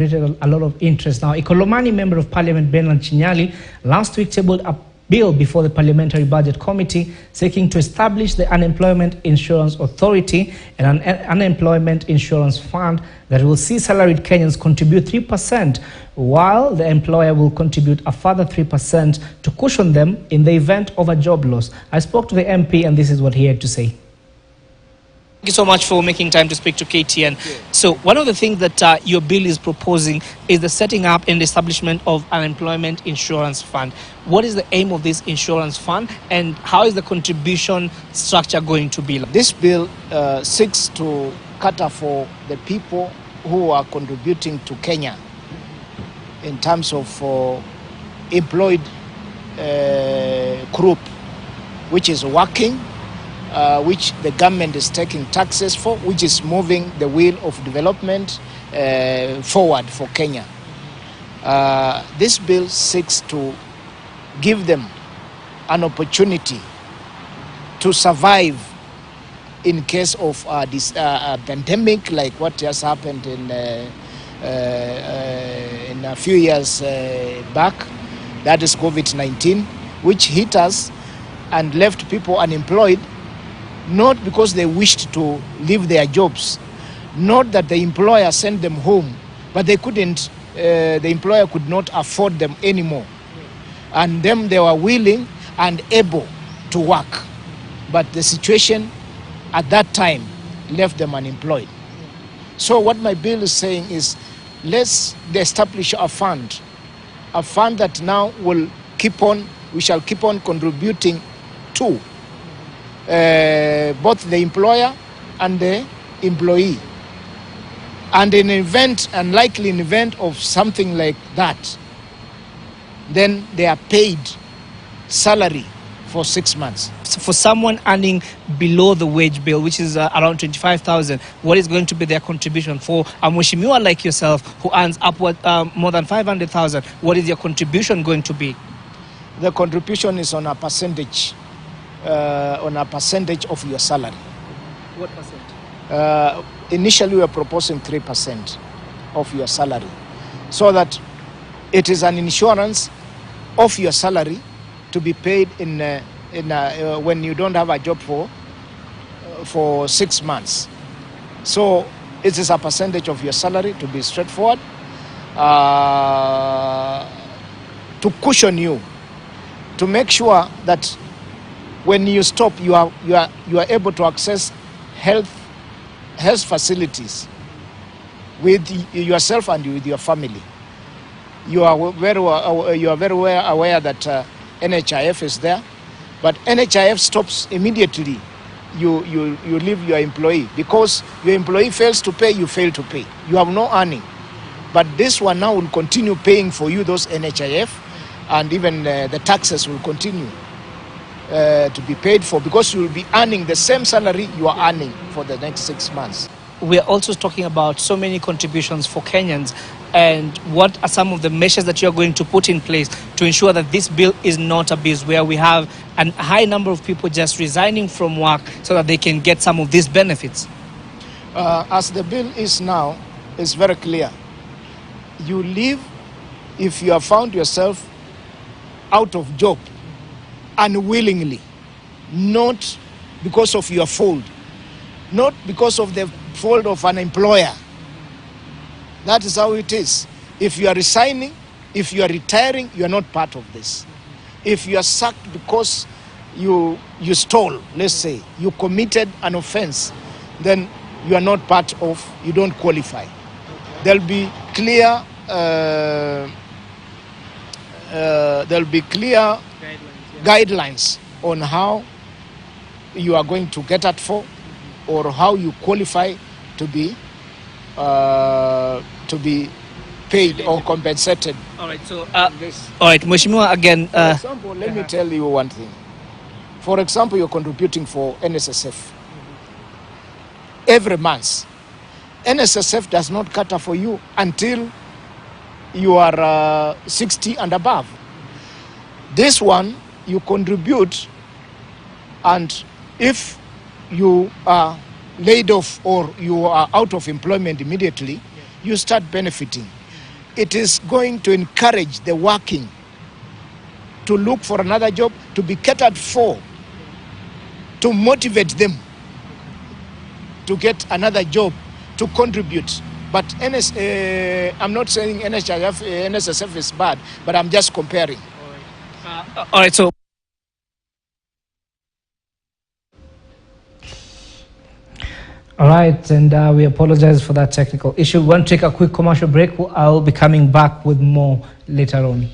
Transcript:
created a lot of interest. Now, Ikolomani Member of Parliament Bernard Chinyali last week tabled a bill before the Parliamentary Budget Committee seeking to establish the Unemployment Insurance Authority and an Unemployment Insurance Fund that will see salaried Kenyans contribute 3%, while the employer will contribute a further 3% to cushion them in the event of a job loss. I spoke to the MP and this is what he had to say. Thank you so much for making time to speak to KTN. So one of the things that your bill is proposing is the setting up and establishment of an unemployment insurance fund. What is the aim of this insurance fund and how is the contribution structure going to be? This bill seeks to cater for the people who are contributing to Kenya in terms of employed group which is working, which the government is taking taxes for, which is moving the wheel of development forward for Kenya. This bill seeks to give them an opportunity to survive in case of this pandemic like what just happened in a few years back, that is COVID-19, which hit us and left people unemployed, not because they wished to leave their jobs, not that the employer sent them home, but they couldn't, the employer could not afford them anymore. And them, they were willing and able to work. But the situation at that time left them unemployed. So what my bill is saying is, let's establish a fund that now will keep on, we shall keep on contributing to both the employer and the employee. And in an event, unlikely an event of something like that, then they are paid salary for 6 months. So for someone earning below the wage bill, which is around 25,000, what is going to be their contribution? For a Mheshimiwa like yourself who earns upward more than 500,000, what is your contribution going to be? The contribution is on a percentage of your salary. What percent? Initially, we are proposing 3% of your salary, so that it is an insurance of your salary to be paid when you don't have a job for 6 months. So it is a percentage of your salary, to be straightforward, to cushion you, to make sure that when you stop, you are able to access health facilities with yourself and with your family. You are very well aware that NHIF is there, but NHIF stops immediately. You leave your employee, because your employee fails to pay, you fail to pay. You have no earning. But this one now will continue paying for you those NHIF, and even the taxes will continue to be paid for, because you will be earning the same salary you are earning for the next 6 months. We are also talking about so many contributions for Kenyans, and what are some of the measures that you are going to put in place to ensure that this bill is not abused, where we have a high number of people just resigning from work so that they can get some of these benefits? As the bill is now, it's very clear. You leave if you have found yourself out of job unwillingly, not because of your fault, not because of the fault of an employer. That is how it is. If you are resigning, if you are retiring, you are not part of this. If you are sacked because you stole, let's say, you committed an offense, then you are not part of, you don't qualify. There'll be clear guidelines on how you are going to get at for, or how you qualify to be paid or compensated. All right. So, all right, Mheshimiwa, again. For example, let me tell you one thing. For example, you're contributing for NSSF every month. NSSF does not cater for you until you are 60 and above. This one, you contribute, and if you are laid off or you are out of employment immediately, you start benefiting. it is going to encourage the working to look for another job, to be catered for, to motivate them to get another job, to contribute. But I'm not saying NSSF is bad, but I'm just comparing. All right, so all right, and we apologize for that technical issue. We want to take a quick commercial break. I'll be coming back with more later on.